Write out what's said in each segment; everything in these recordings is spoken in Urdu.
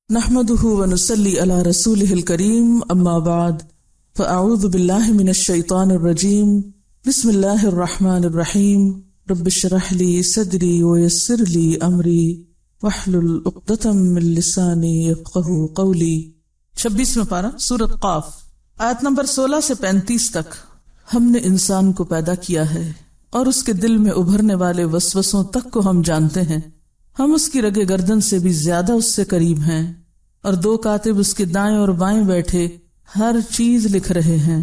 نحمده ونصلي على رسوله الكريم اما بعد فاعوذ بالله من الشيطان الرجيم بسم الله الرحمن الرحيم رب اشرح لي صدري ويسر لي امري واحلل عقدة من لساني يفقهوا قولي۔ 26واں پارہ سورۃ قاف، آیت نمبر 16 سے 35 تک۔ ہم نے انسان کو پیدا کیا ہے اور اس کے دل میں ابھرنے والے وسوسوں تک کو ہم جانتے ہیں۔ ہم اس کی رگ گردن سے بھی زیادہ اس سے قریب ہیں، اور 2 کاتب اس کے دائیں اور بائیں بیٹھے ہر چیز لکھ رہے ہیں۔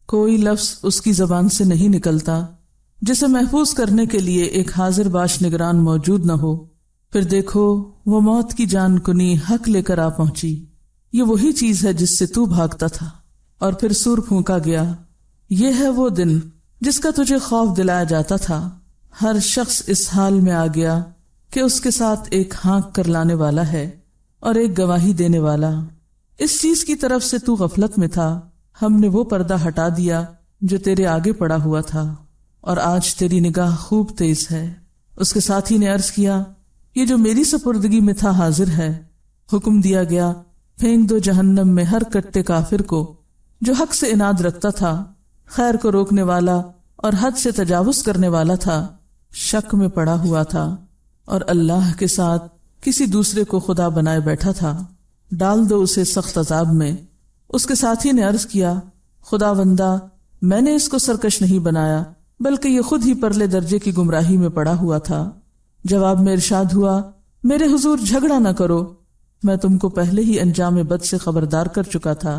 کوئی لفظ اس کی زبان سے نہیں نکلتا جسے محفوظ کرنے کے لیے ایک حاضر باش نگران موجود نہ ہو۔ پھر دیکھو وہ موت کی جان کنی حق لے کر آ پہنچی، یہ وہی چیز ہے جس سے تو بھاگتا تھا۔ اور پھر سور پھونکا گیا، یہ ہے وہ دن جس کا تجھے خوف دلایا جاتا تھا۔ ہر شخص اس حال میں آ گیا کہ اس کے ساتھ ایک ہانک کر لانے والا ہے اور ایک گواہی دینے والا۔ اس چیز کی طرف سے تو غفلت میں تھا، ہم نے وہ پردہ ہٹا دیا جو تیرے آگے پڑا ہوا تھا، اور آج تیری نگاہ خوب تیز ہے۔ اس کے ساتھی نے عرض کیا، یہ جو میری سپردگی میں تھا حاضر ہے۔ حکم دیا گیا، پھینک دو جہنم میں ہر کٹے کافر کو جو حق سے عناد رکھتا تھا، خیر کو روکنے والا اور حد سے تجاوز کرنے والا تھا، شک میں پڑا ہوا تھا اور اللہ کے ساتھ کسی دوسرے کو خدا بنائے بیٹھا تھا۔ ڈال دو اسے سخت عذاب میں۔ اس کے ساتھی نے عرض کیا، خدا بندہ، میں نے اس کو سرکش نہیں بنایا بلکہ یہ خود ہی پرلے درجے کی گمراہی میں پڑا ہوا تھا۔ جواب میں ارشاد ہوا، میرے حضور جھگڑا نہ کرو، میں تم کو پہلے ہی انجام بد سے خبردار کر چکا تھا۔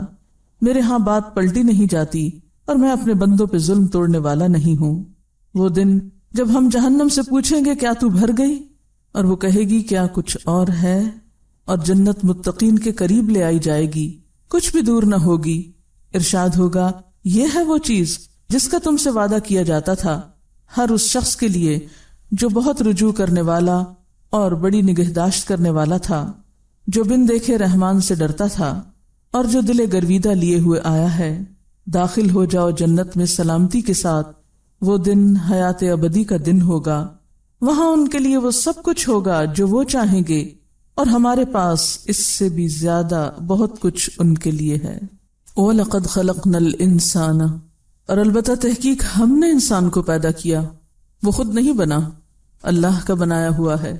میرے ہاں بات پلٹی نہیں جاتی اور میں اپنے بندوں پہ ظلم توڑنے والا نہیں ہوں۔ وہ دن جب ہم جہنم سے پوچھیں گے کیا تو بھر گئی، اور وہ کہے گی کیا کچھ اور ہے، اور جنت متقین کے قریب لے آئی جائے گی، کچھ بھی دور نہ ہوگی۔ ارشاد ہوگا، یہ ہے وہ چیز جس کا تم سے وعدہ کیا جاتا تھا، ہر اس شخص کے لیے جو بہت رجوع کرنے والا اور بڑی نگہداشت کرنے والا تھا، جو بن دیکھے رحمان سے ڈرتا تھا اور جو دل گرویدہ لیے ہوئے آیا ہے۔ داخل ہو جاؤ جنت میں سلامتی کے ساتھ، وہ دن حیات ابدی کا دن ہوگا، وہاں ان کے لیے وہ سب کچھ ہوگا جو وہ چاہیں گے، اور ہمارے پاس اس سے بھی زیادہ بہت کچھ ان کے لیے ہے۔ وَلَقَدْ خَلَقْنَا الْإِنسَانَ، اور البتہ تحقیق ہم نے انسان کو پیدا کیا، وہ خود نہیں بنا، اللہ کا بنایا ہوا ہے۔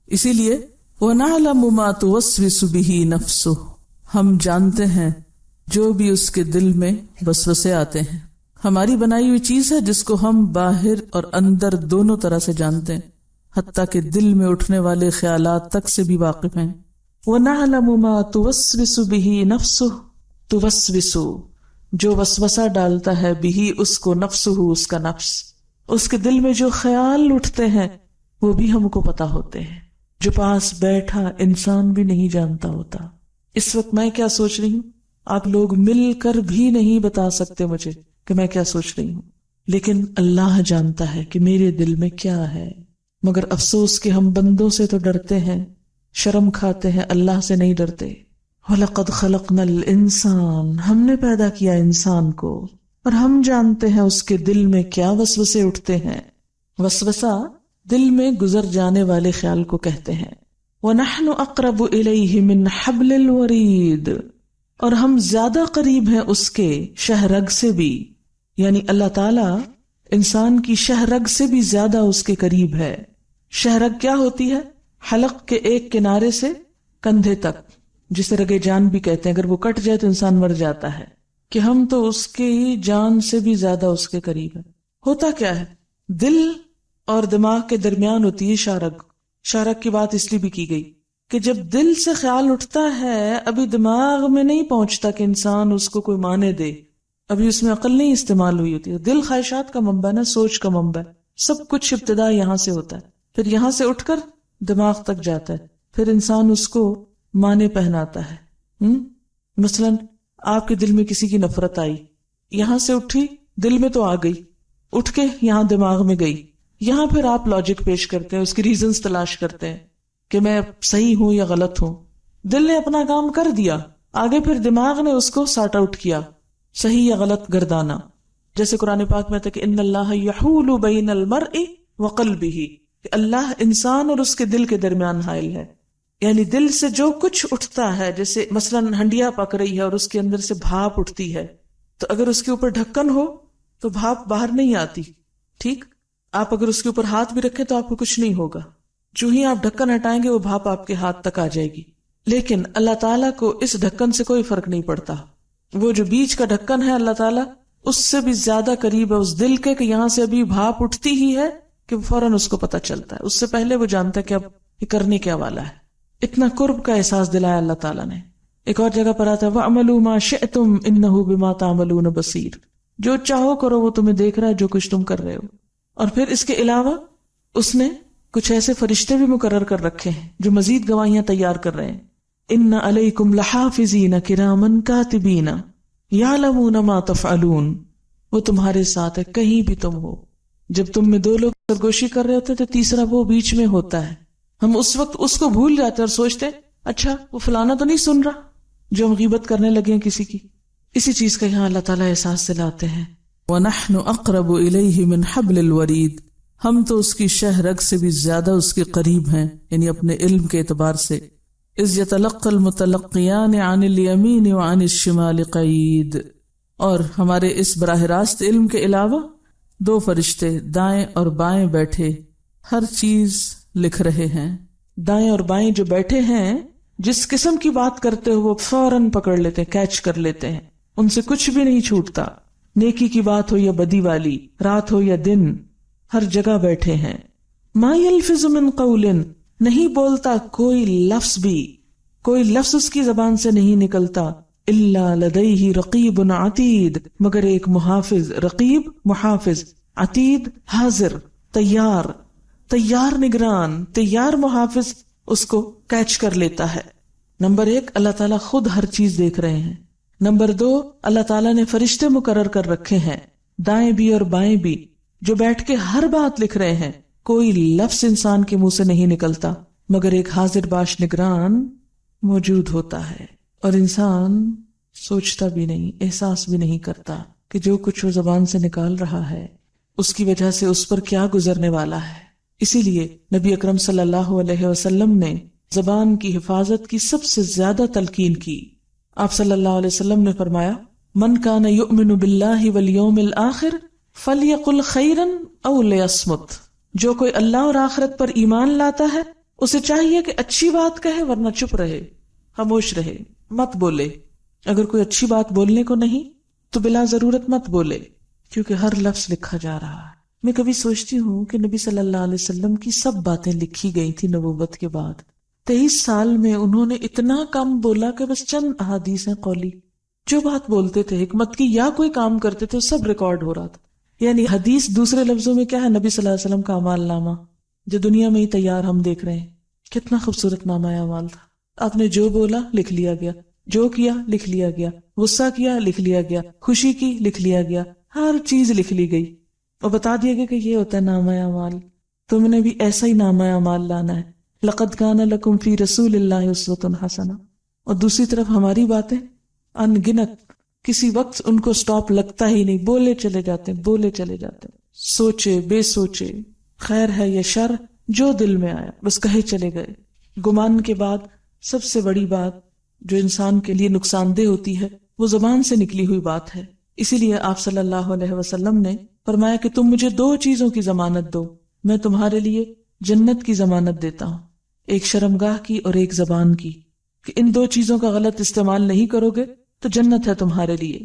اسی لیے وَنَعْلَمُ مَا تُوَسْوِسُ بِهِ نَفْسُهُ، ہم جانتے ہیں جو بھی اس کے دل میں وسوسے آتے ہیں۔ ہماری بنائی ہوئی چیز ہے جس کو ہم باہر اور اندر دونوں طرح سے جانتے ہیں، حتیٰ کہ دل میں اٹھنے والے خیالات تک سے بھی واقف ہیں۔ وَنَعْلَمُ مَا تُوَسْوِسُ بِهِ نَفْسُهُ، توسوس، جو وسوسہ ڈالتا ہے بھی اس کو، نفسہ، اس کا نفس، اس کے دل میں جو خیال اٹھتے ہیں وہ بھی ہم کو پتا ہوتے ہیں، جو پاس بیٹھا انسان بھی نہیں جانتا ہوتا۔ اس وقت میں کیا سوچ رہی ہوں آپ لوگ مل کر بھی نہیں بتا سکتے مجھے کہ میں کیا سوچ رہی ہوں، لیکن اللہ جانتا ہے کہ میرے دل میں کیا ہے۔ مگر افسوس کہ ہم بندوں سے تو ڈرتے ہیں، شرم کھاتے ہیں، اللہ سے نہیں ڈرتے۔ وَلَقَدْ خَلَقْنَا الْإِنسَانَ، ہم نے پیدا کیا انسان کو، اور ہم جانتے ہیں اس کے دل میں کیا وسوسے اٹھتے ہیں۔ وسوسہ دل میں گزر جانے والے خیال کو کہتے ہیں۔ وَنَحْنُ أَقْرَبُ إِلَيْهِ مِنْ حَبْلِ الْوَرِيدِ، اور ہم زیادہ قریب ہیں اس کے شہ رگ سے بھی، یعنی اللہ تعالیٰ انسان کی شہ رگ سے بھی زیادہ اس کے قریب ہے۔ شہ رگ کیا ہوتی ہے؟ حلق کے ایک کنارے سے کندھے تک، جسے رگ جان بھی کہتے ہیں، اگر وہ کٹ جائے تو انسان مر جاتا ہے، کہ ہم تو اس کے جان سے بھی زیادہ اس کے قریب ہے۔ ہوتا کیا ہے؟ دل اور دماغ کے درمیان ہوتی ہے شہ رگ۔ شہ رگ کی بات اس لیے بھی کی گئی کہ جب دل سے خیال اٹھتا ہے، ابھی دماغ میں نہیں پہنچتا کہ انسان اس کو کوئی معنی دے، ابھی اس میں عقل نہیں استعمال ہوئی ہوتی ہے۔ دل خواہشات کا منبع نا، سوچ کا منبع، سب کچھ ابتدا یہاں سے ہوتا ہے، پھر یہاں سے اٹھ کر دماغ تک جاتا ہے، پھر انسان اس کو معنی پہناتا ہے۔ مثلا آپ کے دل میں کسی کی نفرت آئی، یہاں سے اٹھی، دل میں تو آ گئی، اٹھ کے یہاں دماغ میں گئی، یہاں پھر آپ لاجک پیش کرتے ہیں، اس کی ریزنز تلاش کرتے ہیں کہ میں صحیح ہوں یا غلط ہوں۔ دل نے اپنا کام کر دیا، آگے پھر دماغ نے اس کو سارٹ آؤٹ کیا، صحیح یا غلط گردانا۔ جیسے قرآن پاک میں تھا کہ ان اللہ یحول بین المرء وقلبہ، کہ اللہ انسان اور اس کے دل کے درمیان حائل ہے۔ یعنی دل سے جو کچھ اٹھتا ہے، جیسے مثلاً ہنڈیا پک رہی ہے اور اس کے اندر سے بھاپ اٹھتی ہے، تو اگر اس کے اوپر ڈھکن ہو تو بھاپ باہر نہیں آتی، ٹھیک؟ آپ اگر اس کے اوپر ہاتھ بھی رکھیں تو آپ کو کچھ نہیں ہوگا، جو ہی آپ ڈھکن ہٹائیں گے وہ بھاپ آپ کے ہاتھ تک آ جائے گی. لیکن اللہ تعالیٰ کو اس ڈھکن سے کوئی فرق نہیں پڑتا. وہ جو بیچ کا ڈھکن ہے اللہ تعالیٰ اس سے بھی زیادہ قریب ہے اس دل کے، کہ یہاں سے ابھی بھاپ اٹھتی ہی ہے کہ فوراً اس کو پتہ چلتا ہے، اس سے پہلے وہ جانتا ہے کہ اب یہ کرنے کیا والا ہے. اتنا قرب کا احساس دلایا اللہ تعالیٰ نے. ایک اور جگہ پر آتا ہے وَعْمَلُوا مَا شِئْتُمْ إِنَّهُ بِمَا تَعْمَلُونَ بَصِيرٌ، جو چاہو کرو وہ تمہیں دیکھ رہا ہے جو کچھ تم کر رہے ہو. اور پھر اس کے علاوہ اس نے کچھ ایسے فرشتے بھی مقرر کر رکھے ہیں جو مزید گواہیاں تیار کر رہے ہیں. ان علیکم لحافظین کرامن کاتبین یعلمون ما تفعلون، وہ تمہارے ساتھ ہے کہیں بھی تم ہو. جب تم میں دو لوگ سرگوشی کر رہے ہوتے تو تیسرا وہ بیچ میں ہوتا ہے. ہم اس وقت اس کو بھول جاتے اور سوچتے اچھا وہ فلانا تو نہیں سن رہا جو ہم غیبت کرنے لگے ہیں کسی کی. اسی چیز کا یہاں اللہ تعالیٰ احساس دلاتے ہیں. وَنَحْنُ أَقْرَبُ إِلَيْهِ مِنْ حَبْلِ الْوَرِيدِ، ہم تو اس کی شہ رگ سے بھی زیادہ اس کے قریب ہیں، یعنی اپنے علم کے اعتبار سے. اِذْ يَتَلَقَّى الْمُتَلَقِّيَانِ عَنِ الْيَمِينِ وَعَنِ الشِّمَالِ قَعِيدٌ، اور ہمارے اس براہ راست علم کے علاوہ دو فرشتے دائیں اور بائیں بیٹھے ہر چیز لکھ رہے ہیں. دائیں اور بائیں جو بیٹھے ہیں جس قسم کی بات کرتے ہو وہ فوراً پکڑ لیتے ہیں، کیچ کر لیتے ہیں، ان سے کچھ بھی نہیں چھوٹتا. نیکی کی بات ہو یا بدی والی، رات ہو یا دن، ہر جگہ بیٹھے ہیں. ما یلفظ من قول، نہیں بولتا کوئی لفظ بھی، کوئی لفظ اس کی زبان سے نہیں نکلتا. الا لدیہ رقیب عتید، مگر ایک محافظ، رقیب محافظ، عتید حاضر، تیار نگران، تیار محافظ اس کو کیچ کر لیتا ہے. نمبر 1 اللہ تعالیٰ خود ہر چیز دیکھ رہے ہیں. نمبر 2 اللہ تعالیٰ نے فرشتے مقرر کر رکھے ہیں دائیں بھی اور بائیں بھی جو بیٹھ کے ہر بات لکھ رہے ہیں. کوئی لفظ انسان کے منہ سے نہیں نکلتا مگر ایک حاضر باش نگران موجود ہوتا ہے. اور انسان سوچتا بھی نہیں، احساس بھی نہیں کرتا کہ جو کچھ وہ زبان سے نکال رہا ہے اس کی وجہ سے اس پر کیا گزرنے والا ہے. اسی لیے نبی اکرم صلی اللہ علیہ وسلم نے زبان کی حفاظت کی سب سے زیادہ تلقین کی. آپ صلی اللہ علیہ وسلم نے فرمایا من کان یؤمن باللہ والیوم الآخر فلیقل خیرا او لیصمت، جو کوئی اللہ اور آخرت پر ایمان لاتا ہے اسے چاہیے کہ اچھی بات کہے ورنہ چپ رہے، خاموش رہے، مت بولے. اگر کوئی اچھی بات بولنے کو نہیں تو بلا ضرورت مت بولے، کیونکہ ہر لفظ لکھا جا رہا ہے. میں کبھی سوچتی ہوں کہ نبی صلی اللہ علیہ وسلم کی سب باتیں لکھی گئی تھی نبوت کے بعد. 23 سال میں انہوں نے اتنا کم بولا کہ بس چند احادیث ہیں قولی، جو بات بولتے تھے حکمت کی یا کوئی کام کرتے تھے سب ریکارڈ ہو رہا تھا. یعنی حدیث دوسرے لفظوں میں کیا ہے، نبی صلی اللہ علیہ وسلم کا اعمال نامہ جو دنیا میں ہی تیار ہم دیکھ رہے ہیں. کتنا خوبصورت نامہ اعمال تھا. آپ نے جو بولا لکھ لیا گیا، جو کیا لکھ لیا گیا، غصہ کیا لکھ لیا گیا، خوشی کی لکھ لیا گیا، ہر چیز لکھ لی گئی اور بتا دیا گیا کہ یہ ہوتا ہے نامہ اعمال. تم نے بھی ایسا ہی نامہ اعمال لانا ہے. لقد کان لکم فی رسول اللہ اسوۃ حسنہ. اور دوسری طرف ہماری باتیں ان گنت، کسی وقت ان کو سٹاپ لگتا ہی نہیں، بولے چلے جاتے سوچے بے سوچے، خیر ہے یا شر، جو دل میں آیا بس کہے چلے گئے. گمان کے بعد سب سے بڑی بات جو انسان کے لیے نقصان دہ ہوتی ہے وہ زبان سے نکلی ہوئی بات ہے. اسی لیے آپ صلی اللہ علیہ وسلم نے فرمایا کہ تم مجھے 2 چیزوں کی ضمانت دو، میں تمہارے لیے جنت کی ضمانت دیتا ہوں، ایک شرمگاہ کی اور ایک زبان کی، کہ ان 2 چیزوں کا غلط استعمال نہیں کرو گے تو جنت ہے تمہارے لیے.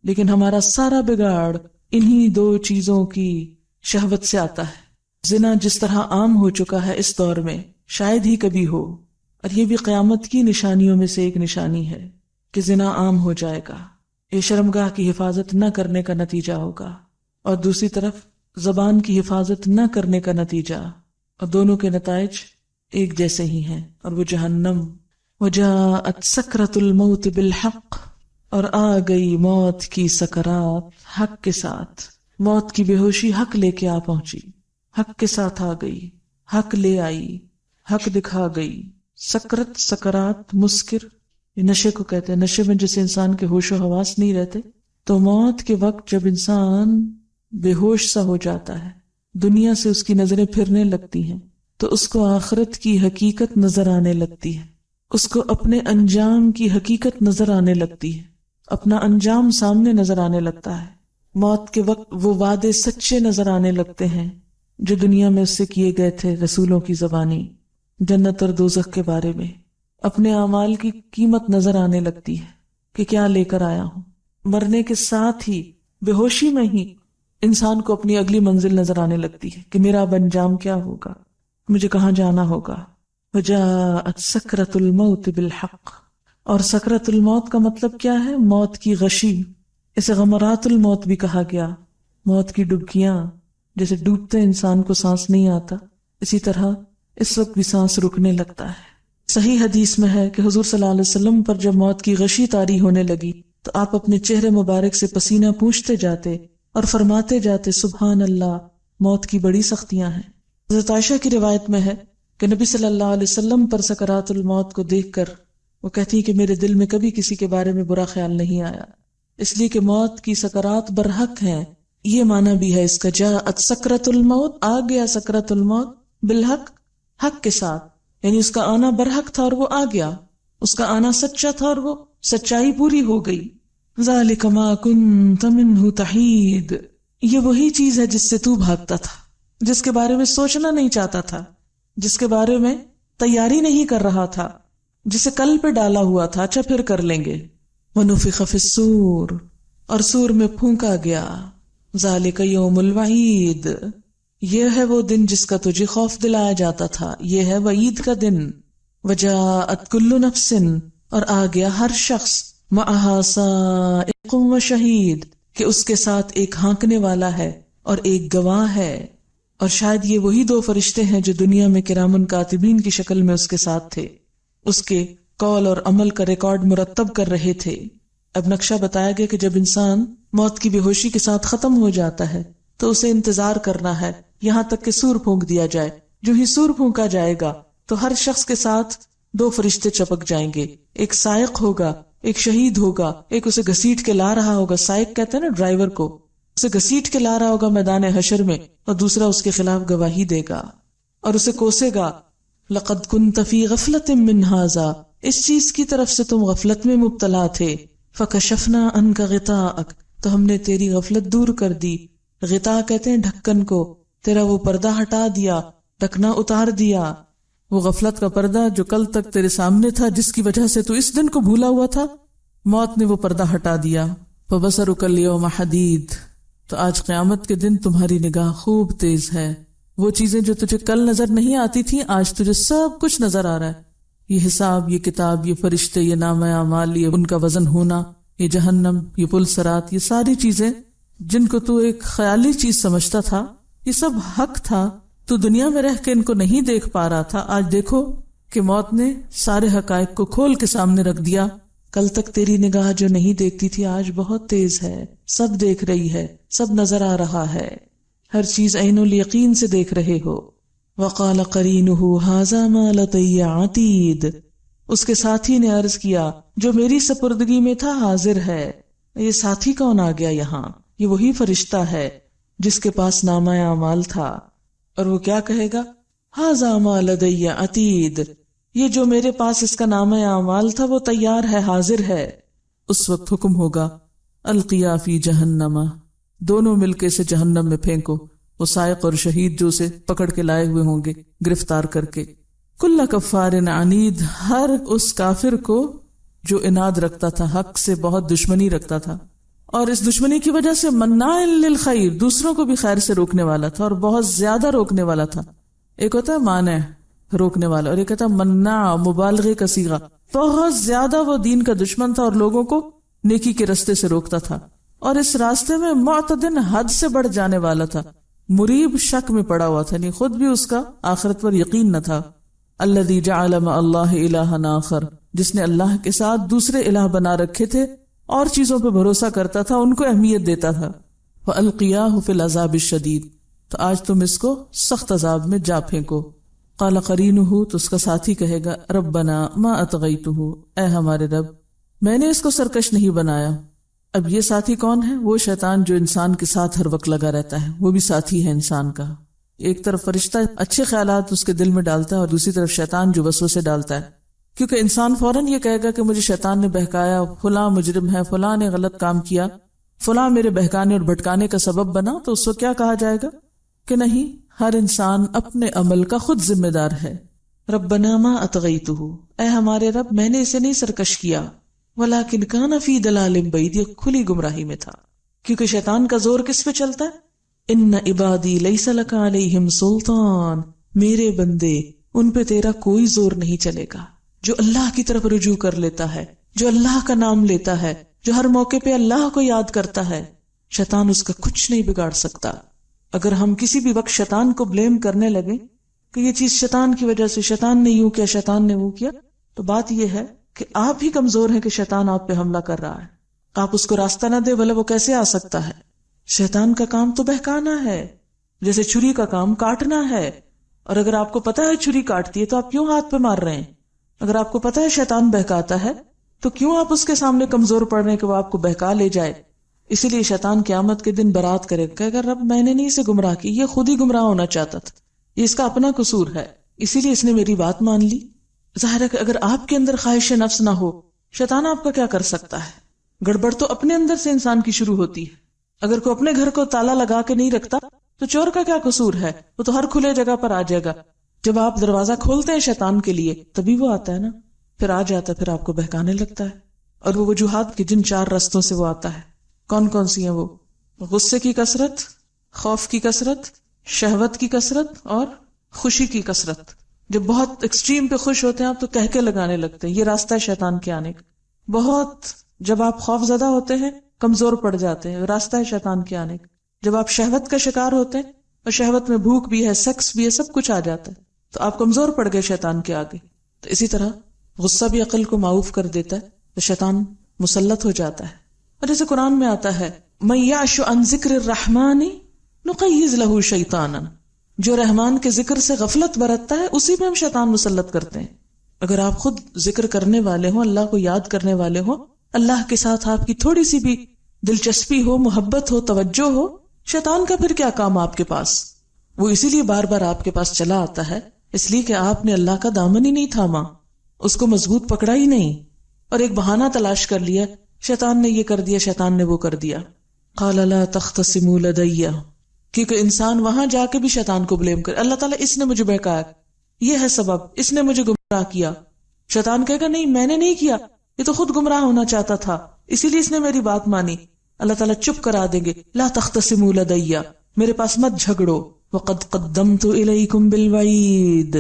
لیکن ہمارا سارا بگاڑ انہی 2 چیزوں کی شہوت سے آتا ہے. زنا جس طرح عام ہو چکا ہے اس دور میں شاید ہی کبھی ہو، اور یہ بھی قیامت کی نشانیوں میں سے ایک نشانی ہے کہ زنا عام ہو جائے گا. یہ شرمگاہ کی حفاظت نہ کرنے کا نتیجہ ہوگا، اور دوسری طرف زبان کی حفاظت نہ کرنے کا نتیجہ، اور دونوں کے نتائج ایک جیسے ہی ہیں، اور وہ جہنم. وجاءت سکرۃ الموت بالحق، اور آ گئی موت کی سکرات حق کے ساتھ. موت کی بے ہوشی حق لے کے آ پہنچی، حق کے ساتھ آ گئی، حق لے آئی، حق دکھا گئی. سکرت، سکرات، مسکر، یہ نشے کو کہتے ہیں. نشے میں جیسے انسان کے ہوش و حواس نہیں رہتے، تو موت کے وقت جب انسان بے ہوش سا ہو جاتا ہے، دنیا سے اس کی نظریں پھرنے لگتی ہیں، تو اس کو آخرت کی حقیقت نظر آنے لگتی ہے، اس کو اپنے انجام کی حقیقت نظر آنے لگتی ہے، اپنا انجام سامنے نظر آنے لگتا ہے، موت کے وقت وہ وعدے سچے نظر آنے لگتے ہیں جو دنیا میں اس سے کیے گئے تھے رسولوں کی زبانی، جنت اور دوزخ کے بارے میں، اپنے اعمال کی قیمت نظر آنے لگتی ہے کہ کیا لے کر آیا ہوں۔ مرنے کے ساتھ ہی، بے ہوشی میں ہی انسان کو اپنی اگلی منزل نظر آنے لگتی ہے کہ میرا اب انجام کیا ہوگا، مجھے کہاں جانا ہوگا۔ وجاءت سکرۃ الموت بالحق، اور سکرۃ الموت کا مطلب کیا ہے؟ موت کی غشی، اسے غمرات الموت بھی کہا گیا، موت کی ڈبکیاں، جیسے ڈوبتے انسان کو سانس نہیں آتا، اسی طرح اس وقت بھی سانس رکنے لگتا ہے۔ صحیح حدیث میں ہے کہ حضور صلی اللہ علیہ وسلم پر جب موت کی غشی طاری ہونے لگی تو آپ اپنے چہرے مبارک سے پسینہ پوچھتے جاتے اور فرماتے جاتے سبحان اللہ، موت کی بڑی سختیاں ہیں۔ حضرت عائشہ کی روایت میں ہے کہ نبی صلی اللہ علیہ وسلم پر سکرات الموت کو دیکھ کر وہ کہتی ہیں کہ میرے دل میں کبھی کسی کے بارے میں برا خیال نہیں آیا، اس لیے کہ موت کی سکرات برحق ہیں۔ یہ معنی بھی ہے اس کا، جاءت سکرۃ الموت، آ گیا سکرۃ الموت، بالحق، حق کے ساتھ، یعنی اس کا آنا برحق تھا اور وہ آ گیا، اس کا آنا سچا تھا اور وہ سچائی پوری ہو گئی۔ ذالک ما کنت منہ تحید، یہ وہی چیز ہے جس سے تو بھاگتا تھا، جس کے بارے میں سوچنا نہیں چاہتا تھا، جس کے بارے میں تیاری نہیں کر رہا تھا، جسے کل پہ ڈالا ہوا تھا، اچھا پھر کر لیں گے۔ ونفخ فی الصور، اور سور میں پھونکا گیا۔ ذالک یوم الوعید، یہ ہے وہ دن جس کا تجھے خوف دلایا جاتا تھا، یہ ہے وعید کا دن۔ وجاءت کل نفس، اور آ گیا ہر شخص، معہا سائق و شہید، کہ اس کے ساتھ ایک ہانکنے والا ہے اور ایک گواہ ہے، اور شاید یہ وہی دو فرشتے ہیں جو دنیا میں کرامن کاتبین کی شکل میں اس کے ساتھ تھے، اس کے قول اور عمل کا ریکارڈ مرتب کر رہے تھے۔ اب نقشہ بتایا گیا کہ جب انسان موت کی بے ہوشی کے ساتھ ختم ہو جاتا ہے تو اسے انتظار کرنا ہے یہاں تک کہ سور پھونک دیا جائے۔ جو ہی سور پھونکا جائے گا تو ہر شخص کے ساتھ دو فرشتے چپک جائیں گے، ایک سائق ہوگا، ایک شہید ہوگا، ایک اسے گھسیٹ کے لا رہا ہوگا، سائق کہتے ہیں نا ڈرائیور کو، اسے گھسیٹ کے لا رہا ہوگا میدان حشر میں، اور دوسرا اس کے خلاف گواہی دے گا اور اسے کوسے گا، لقد كنت في غفلة من هذا، اس چیز کی طرف سے تم غفلت میں مبتلا تھے، فکشفنا عنك غطاءك، تو ہم نے تیری غفلت دور کر دی۔ غطاء کہتے ہیں ڈھکن کو، تیرا وہ پردہ ہٹا دیا، ڈھکنا اتار دیا، وہ غفلت کا پردہ جو کل تک تیرے سامنے تھا، جس کی وجہ سے تو اس دن کو بھولا ہوا تھا، موت نے وہ پردہ ہٹا دیا۔ فبصرك اليوم حدید، تو آج قیامت کے دن تمہاری نگاہ خوب تیز ہے، وہ چیزیں جو تجھے کل نظر نہیں آتی تھی آج تجھے سب کچھ نظر آ رہا ہے، یہ حساب، یہ کتاب، یہ فرشتے، یہ نامہ اعمال، یہ ان کا وزن ہونا، یہ جہنم، یہ پل صراط، یہ ساری چیزیں جن کو تو ایک خیالی چیز سمجھتا تھا، یہ سب حق تھا، تو دنیا میں رہ کے ان کو نہیں دیکھ پا رہا تھا، آج دیکھو کہ موت نے سارے حقائق کو کھول کے سامنے رکھ دیا۔ کل تک تیری نگاہ جو نہیں دیکھتی تھی آج بہت تیز ہے، سب دیکھ رہی ہے، سب نظر آ رہا ہے، ہر چیز عین الیقین سے دیکھ رہے ہو۔ وقال قرینہ ھذا ما لدی عتید، اس کے ساتھی نے عرض کیا جو میری سپردگی میں تھا حاضر ہے۔ یہ ساتھی کون آ گیا یہاں؟ یہ وہی فرشتہ ہے جس کے پاس نامہ اعمال تھا، اور وہ کیا کہے گا؟ ھذا ما لدی عتید، یہ جو میرے پاس اس کا نامہ اعمال تھا وہ تیار ہے، حاضر ہے۔ اس وقت حکم ہوگا القیا فی جہنم، دونوں مل کے اسے جہنم میں پھینکو، وہ سائق اور شہید جو اسے پکڑ کے لائے ہوئے ہوں گے گرفتار کر کے۔ کل کفار عنید، ہر اس کافر کو جو اناد رکھتا تھا، حق سے بہت دشمنی رکھتا تھا، اور اس دشمنی کی وجہ سے مناع للخیر، دوسروں کو بھی خیر سے روکنے والا تھا اور بہت زیادہ روکنے والا تھا۔ ایک ہوتا ہے مانع، روکنے والا، اور ایک ہوتا ہے مناع، مبالغے کا صیغہ، بہت زیادہ وہ دین کا دشمن تھا اور لوگوں کو نیکی کے راستے سے روکتا تھا، اور اس راستے میں معتدن، حد سے بڑھ جانے والا تھا، مریب، شک میں پڑا ہوا تھا، نہیں خود بھی اس کا آخرت پر یقین نہ تھا۔ الذی جعل مع اللہ الہا آخر، جس نے اللہ کے ساتھ دوسرے الہ بنا رکھے تھے اور چیزوں پہ بھروسہ کرتا تھا، ان کو اہمیت دیتا تھا۔ فَأَلْقِيَاهُ فِي الْعَذَابِ الشَّدِيدِ، تو آج تم اس کو سخت عذاب میں جا پھینکو۔ قال قرینہ، تو اس کا ساتھی کہے گا ربنا ما اطغیتہ، اے ہمارے رب میں نے اس کو سرکش نہیں بنایا۔ اب یہ ساتھی کون ہے؟ وہ شیطان جو انسان کے ساتھ ہر وقت لگا رہتا ہے، وہ بھی ساتھی ہے انسان کا۔ ایک طرف فرشتہ اچھے خیالات اس کے دل میں ڈالتا ہے اور دوسری طرف شیطان جو وسوسے ڈالتا ہے، کیونکہ انسان فوراً یہ کہے گا کہ مجھے شیطان نے بہکایا، فلاں مجرم ہے، فلاں نے غلط کام کیا، فلاں میرے بہکانے اور بھٹکانے کا سبب بنا، تو اس کو کیا کہا جائے گا کہ نہیں، ہر انسان اپنے عمل کا خود ذمہ دار ہے۔ ربنا ما اطغیتہ، اے ہمارے رب میں نے اسے نہیں سرکش کیا، ولکن کان فی ضلال بعید، یہ کھلی گمراہی میں تھا، کیونکہ شیطان کا زور کس پہ چلتا ہے؟ ان عبادی لیس لک علیہم سلطان، میرے بندے ان پہ تیرا کوئی زور نہیں چلے گا۔ جو اللہ کی طرف رجوع کر لیتا ہے، جو اللہ کا نام لیتا ہے، جو ہر موقع پہ اللہ کو یاد کرتا ہے، شیطان اس کا کچھ نہیں بگاڑ سکتا۔ اگر ہم کسی بھی وقت شیطان کو بلیم کرنے لگے کہ یہ چیز شیطان کی وجہ سے، شیطان نے یوں کیا، شیطان نے وہ کیا، تو بات یہ ہے کہ آپ ہی کمزور ہیں کہ شیطان آپ پہ حملہ کر رہا ہے۔ آپ اس کو راستہ نہ دے، بھلا وہ کیسے آ سکتا ہے؟ شیطان کا کام تو بہکانا ہے، جیسے چھری کا کام کاٹنا ہے، اور اگر آپ کو پتا ہے چھری کاٹتی ہے تو آپ کیوں ہاتھ پہ مار رہے ہیں؟ اگر آپ کو پتا ہے شیطان بہکاتا ہے تو کیوں آپ اس کے سامنے کمزور پڑ رہے ہیں کہ وہ آپ کو بہکا لے جائے؟ اسی لیے شیطان قیامت کے دن برات کرے گا، کہے گا رب میں نے نہیں اسے گمراہ کی، یہ خود ہی گمراہ ہونا چاہتا تھا، یہ اس کا اپنا قصور ہے، اسی لیے اس نے میری بات مان لی۔ ظاہر ہے کہ اگر آپ کے اندر خواہش نفس نہ ہو، شیطان آپ کا کیا کر سکتا ہے؟ گڑبڑ تو اپنے اندر سے انسان کی شروع ہوتی ہے۔ اگر کوئی اپنے گھر کو تالا لگا کے نہیں رکھتا تو چور کا کیا قصور ہے؟ وہ تو ہر کھلے جگہ پر آ جائے گا۔ جب آپ دروازہ کھولتے ہیں شیطان کے لیے تبھی وہ آتا ہے نا، پھر آ جاتا ہے، پھر آپ کو بہکانے لگتا ہے۔ اور وہ وجوہات کی جن 4 رستوں سے وہ آتا ہے، کون کون سی ہیں وہ؟ غصے کی کثرت، خوف کی کثرت، شہوت کی کثرت اور خوشی کی کثرت۔ جب بہت ایکسٹریم پہ خوش ہوتے ہیں آپ تو کہکے لگانے لگتے ہیں، یہ راستہ ہے شیطان کے آنے کا۔ بہت جب آپ خوف زدہ ہوتے ہیں، کمزور پڑ جاتے ہیں، راستہ ہے شیطان کے آنے کا۔ جب آپ شہوت کا شکار ہوتے ہیں اور شہوت میں بھوک بھی ہے، سیکس بھی ہے، سب کچھ آ جاتا ہے، تو آپ کمزور پڑ گئے شیطان کے آگے۔ تو اسی طرح غصہ بھی عقل کو معوف کر دیتا ہے، تو شیطان مسلط ہو جاتا ہے۔ اور جیسے قرآن میں آتا ہے مَن یعش عن ذکر الرحمن نقیض لہ شیطانا، جو رحمان کے ذکر سے غفلت برتتا ہے اسی میں ہم شیطان مسلط کرتے ہیں۔ اگر آپ خود ذکر کرنے والے ہوں، اللہ کو یاد کرنے والے ہوں، اللہ کے ساتھ آپ کی تھوڑی سی بھی دلچسپی ہو، محبت ہو، توجہ ہو، شیطان کا پھر کیا کام آپ کے پاس؟ وہ اسی لیے بار بار آپ کے پاس چلا آتا ہے، اس لیے کہ آپ نے اللہ کا دامن ہی نہیں تھاما، اس کو مضبوط پکڑا ہی نہیں، اور ایک بہانہ تلاش کر لیا، شیطان نے یہ کر دیا، شیطان نے وہ کر دیا۔ قال لا تختصموا لدی، کیونکہ انسان وہاں جا کے بھی شیطان کو بلیم کرے، اللہ تعالیٰ اس نے مجھے بہکایا، یہ ہے سبب، اس نے مجھے گمراہ کیا۔ شیطان کہے گا نہیں میں نے نہیں کیا، یہ تو خود گمراہ ہونا چاہتا تھا، اسی لیے اس نے میری بات مانی۔ اللہ تعالیٰ چپ کرا دیں گے، لا تختصموا لدی، میرے پاس مت جھگڑو، وقد قدمت الیکم بالوعید،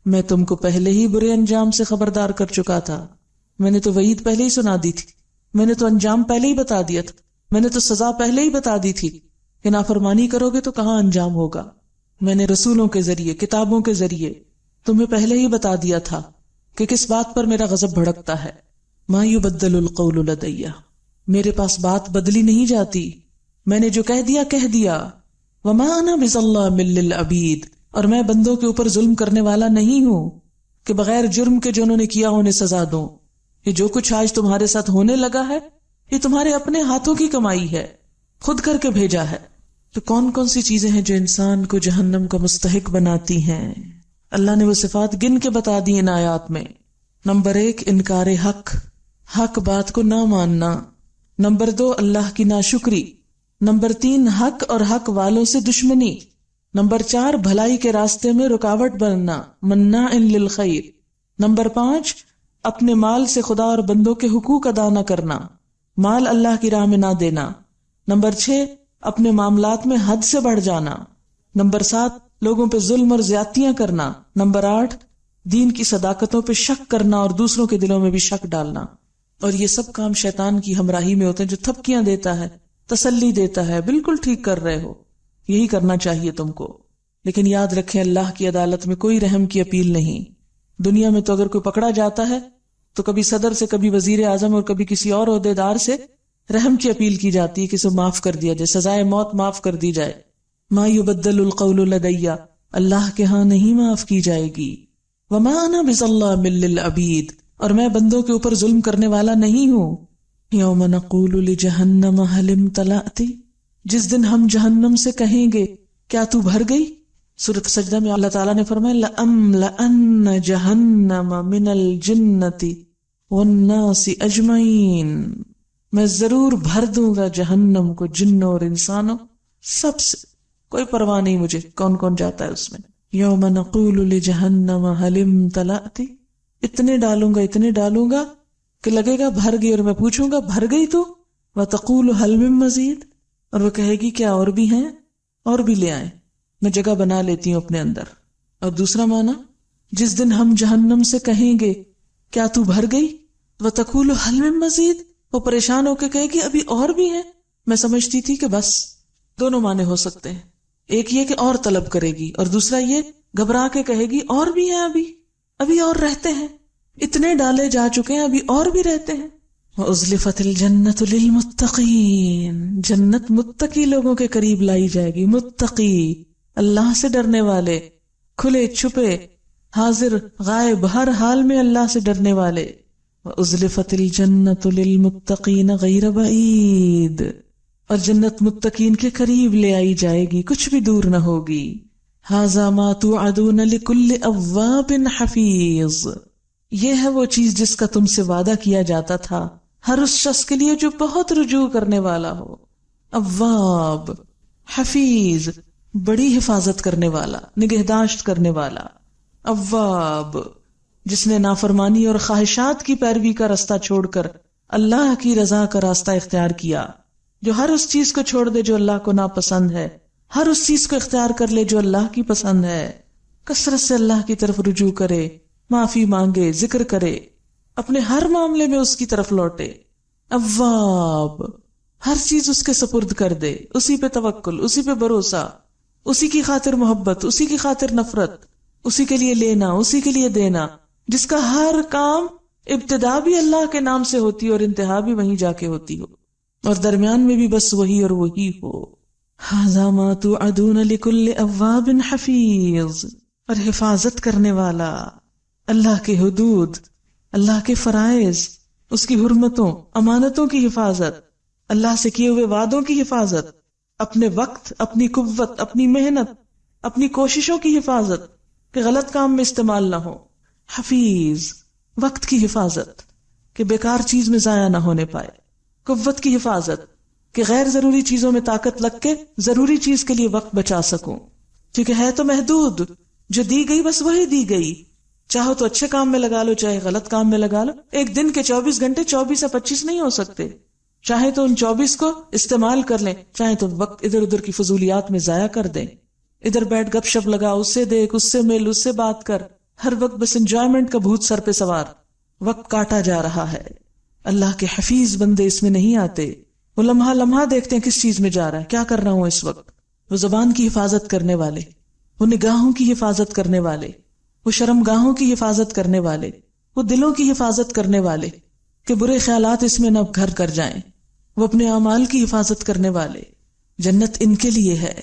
میں تم کو پہلے ہی برے انجام سے خبردار کر چکا تھا، میں نے تو وعید پہلے ہی سنا دی تھی، میں نے تو انجام پہلے ہی بتا دیا تھا، میں نے تو سزا پہلے ہی بتا دی تھی کہ نافرمانی کرو گے تو کہاں انجام ہوگا۔ میں نے رسولوں کے ذریعے، کتابوں کے ذریعے تمہیں پہلے ہی بتا دیا تھا کہ کس بات پر میرا غضب بھڑکتا ہے۔ ما یبدل القول لدی، میرے پاس بات بدلی نہیں جاتی، میں نے جو کہہ دیا کہہ دیا۔ وما انا بظلام للعبید، اور میں بندوں کے اوپر ظلم کرنے والا نہیں ہوں کہ بغیر جرم کے جو انہوں نے کیا انہیں سزا دوں۔ یہ جو کچھ آج تمہارے ساتھ ہونے لگا ہے یہ تمہارے اپنے ہاتھوں کی کمائی ہے، خود کر کے بھیجا ہے۔ تو کون کون سی چیزیں ہیں جو انسان کو جہنم کا مستحق بناتی ہیں؟ اللہ نے وہ صفات گن کے بتا دی ان آیات میں۔ نمبر 1 انکار حق، حق بات کو نہ ماننا۔ نمبر 2 اللہ کی ناشکری۔ نمبر 3 حق اور حق والوں سے دشمنی۔ نمبر 4 بھلائی کے راستے میں رکاوٹ بننا، مناع للخیر۔ نمبر 5 اپنے مال سے خدا اور بندوں کے حقوق ادا نہ کرنا، مال اللہ کی راہ میں نہ دینا۔ نمبر 6 اپنے معاملات میں حد سے بڑھ جانا۔ نمبر 7 لوگوں پہ ظلم اور زیادتیاں کرنا۔ نمبر 8 دین کی صداقتوں پہ شک کرنا اور دوسروں کے دلوں میں بھی شک ڈالنا۔ اور یہ سب کام شیطان کی ہمراہی میں ہوتے ہیں، جو تھپکیاں دیتا ہے، تسلی دیتا ہے، بالکل ٹھیک کر رہے ہو، یہی کرنا چاہیے تم کو۔ لیکن یاد رکھیں اللہ کی عدالت میں کوئی رحم کی اپیل نہیں۔ دنیا میں تو اگر کوئی پکڑا جاتا ہے تو کبھی صدر سے، کبھی وزیر اعظم اور کبھی کسی اور عہدیدار سے رحم کی اپیل کی جاتی ہے کہ اسے معاف کر دیا جائے، سزائے موت معاف کر دی جائے۔ ما یبدل القول لدی، اللہ کے ہاں نہیں معاف کی جائے گی۔ وما انا بظلام للعبید، اور میں بندوں کے اوپر ظلم کرنے والا نہیں ہوں۔ یوم نقول لجہنم هل امتلأت، جس دن ہم جہنم سے کہیں گے کیا تو بھر گئی؟ سورۃ سجدہ میں اللہ تعالیٰ نے فرمایا لَأَمْلَأَنَّ جَهَنَّمَ مِنَ الْجِنَّةِ وَالنَّاسِ أَجْمَعِينَ، میں ضرور بھر دوں گا جہنم کو جنوں اور انسانوں سب سے، کوئی پرواہ نہیں مجھے کون کون جاتا ہے اس میں۔ یوم نقول لجہنم هل امتلأت، اتنے ڈالوں گا کہ لگے گا بھر گئی، اور میں پوچھوں گا بھر گئی تو، وتقول هل من مزید، اور وہ کہے گی کیا اور بھی ہیں، اور بھی لے آئیں، میں جگہ بنا لیتی ہوں اپنے اندر۔ اور دوسرا معنی، جس دن ہم جہنم سے کہیں گے کیا تو بھر گئی، وتقول هل من مزید، وہ پریشان ہو کے کہے گی ابھی اور بھی ہیں، میں سمجھتی تھی کہ بس۔ دونوں معنی ہو سکتے ہیں، ایک یہ کہ اور طلب کرے گی، اور دوسرا یہ گھبرا کے کہے گی اور بھی ہیں، ابھی اور رہتے ہیں، اتنے ڈالے جا چکے ہیں، ابھی اور بھی رہتے ہیں۔ وَأُزْلِفَتِ الْجَنَّةُ لِلْمُتَّقِينَ، جنت متقی لوگوں کے قریب لائی جائے گی۔ متقی، اللہ سے ڈرنے والے، کھلے چھپے، حاضر غائب، ہر حال میں اللہ سے ڈرنے والے۔ وَأُزْلِفَتِ الْجَنَّةُ لِلْمُتَّقِينَ غَيْرَ بَعِيدٍ، اور جنت متقین کے قریب لے آئی جائے گی، کچھ بھی دور نہ ہوگی۔ هَذَا مَا تُوعَدُونَ لِكُلِّ أَوَّابٍ حَفِيظٍ، یہ ہے وہ چیز جس کا تم سے وعدہ کیا جاتا تھا ہر اس شخص کے لیے جو بہت رجوع کرنے والا ہو۔ اواب، حفیظ، بڑی حفاظت کرنے والا، نگہداشت کرنے والا۔ اواب، جس نے نافرمانی اور خواہشات کی پیروی کا راستہ چھوڑ کر اللہ کی رضا کا راستہ اختیار کیا، جو ہر اس چیز کو چھوڑ دے جو اللہ کو ناپسند ہے، ہر اس چیز کو اختیار کر لے جو اللہ کی پسند ہے، کثرت سے اللہ کی طرف رجوع کرے، معافی مانگے، ذکر کرے، اپنے ہر معاملے میں اس کی طرف لوٹے۔ اواب، ہر چیز اس کے سپرد کر دے، اسی پہ توکل، اسی پہ بھروسہ، اسی کی خاطر محبت، اسی کی خاطر نفرت، اسی کے لیے لینا، اسی کے لیے دینا، جس کا ہر کام ابتدا بھی اللہ کے نام سے ہوتی اور انتہا بھی وہیں جا کے ہوتی ہو، اور درمیان میں بھی بس وہی اور وہی ہو۔ ھذا ما توعدون لکل اواب حفیظ، اور حفاظت کرنے والا، اللہ کے حدود، اللہ کے فرائض، اس کی حرمتوں، امانتوں کی حفاظت، اللہ سے کیے ہوئے وعدوں کی حفاظت، اپنے وقت، اپنی قوت، اپنی محنت، اپنی کوششوں کی حفاظت کہ غلط کام میں استعمال نہ ہو۔ حفیظ، وقت کی حفاظت کہ بیکار چیز میں ضائع نہ ہونے پائے، قوت کی حفاظت کہ غیر ضروری چیزوں میں طاقت لگ کے ضروری چیز کے لیے وقت بچا سکوں، کیونکہ ہے تو محدود، جو دی گئی بس وہی دی گئی، چاہو تو اچھے کام میں لگا لو، چاہے غلط کام میں لگا لو۔ ایک دن کے 24 گھنٹے 24 یا 25 نہیں ہو سکتے، چاہے تو ان 24 کو استعمال کر لیں، چاہے تو وقت ادھر ادھر کی فضولیات میں ضائع کر دیں، ادھر بیٹھ گپ شپ لگا، اس سے دیکھ، اس سے مل، اس سے بات کر، ہر وقت بس انجوائمنٹ کا بھوت سر پہ سوار، وقت کاٹا جا رہا ہے۔ اللہ کے حفیظ بندے اس میں نہیں آتے، وہ لمحہ لمحہ دیکھتے ہیں کس چیز میں جا رہا ہے، کیا کر رہا ہوں اس وقت۔ وہ زبان کی حفاظت کرنے والے، وہ نگاہوں کی حفاظت کرنے والے، وہ شرم گاہوں کی حفاظت کرنے والے، وہ دلوں کی حفاظت کرنے والے کہ برے خیالات اس میں نہ گھر کر جائیں، وہ اپنے اعمال کی حفاظت کرنے والے۔ جنت ان کے لیے ہے۔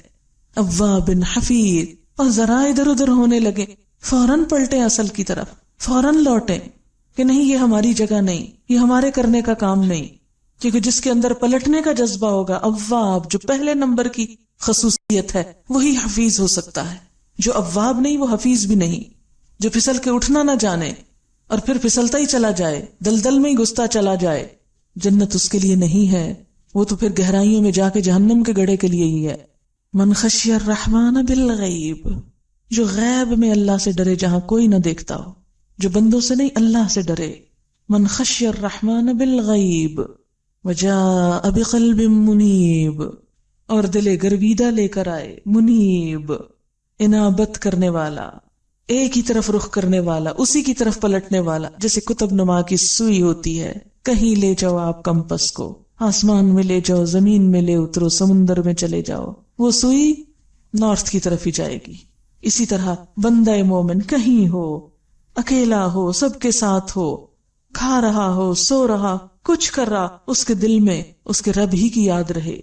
اواب حفیظ، اور ذرا ادھر ادھر ہونے لگے فوراً پلٹیں اصل کی طرف، فوراً لوٹیں کہ نہیں یہ ہماری جگہ نہیں، یہ ہمارے کرنے کا کام نہیں، کیونکہ جس کے اندر پلٹنے کا جذبہ ہوگا، اواب جو پہلے نمبر کی خصوصیت ہے، وہی حفیظ ہو سکتا ہے۔ جو اواب نہیں وہ حفیظ بھی نہیں، جو پھسل کے اٹھنا نہ جانے اور پھر پھسلتا ہی چلا جائے، دلدل میں ہی گھستا چلا جائے، جنت اس کے لیے نہیں ہے، وہ تو پھر گہرائیوں میں جا کے جہنم کے گڑھے کے لیے ہی ہے۔ من خشی الرحمن بالغیب، جو غیب میں اللہ سے ڈرے جہاں کوئی نہ دیکھتا ہو، جو بندوں سے نہیں اللہ سے ڈرے۔ من خشی الرحمن بالغیب وجاء بقلب منیب، اور دل گرویدہ لے کر آئے، منیب انابت کرنے والا، ایک ہی طرف رخ کرنے والا، اسی کی طرف پلٹنے والا، جیسے قطب نما کی سوئی ہوتی ہے، کہیں لے جاؤ آپ کمپس کو، آسمان میں لے جاؤ، زمین میں لے اترو، سمندر میں چلے جاؤ، وہ سوئی نارتھ کی طرف ہی جائے گی۔ اسی طرح بندہ مومن کہیں ہو، اکیلا ہو، سب کے ساتھ ہو، کھا رہا ہو، سو رہا، کچھ کر رہا، اس کے دل میں اس کے رب ہی کی یاد رہے،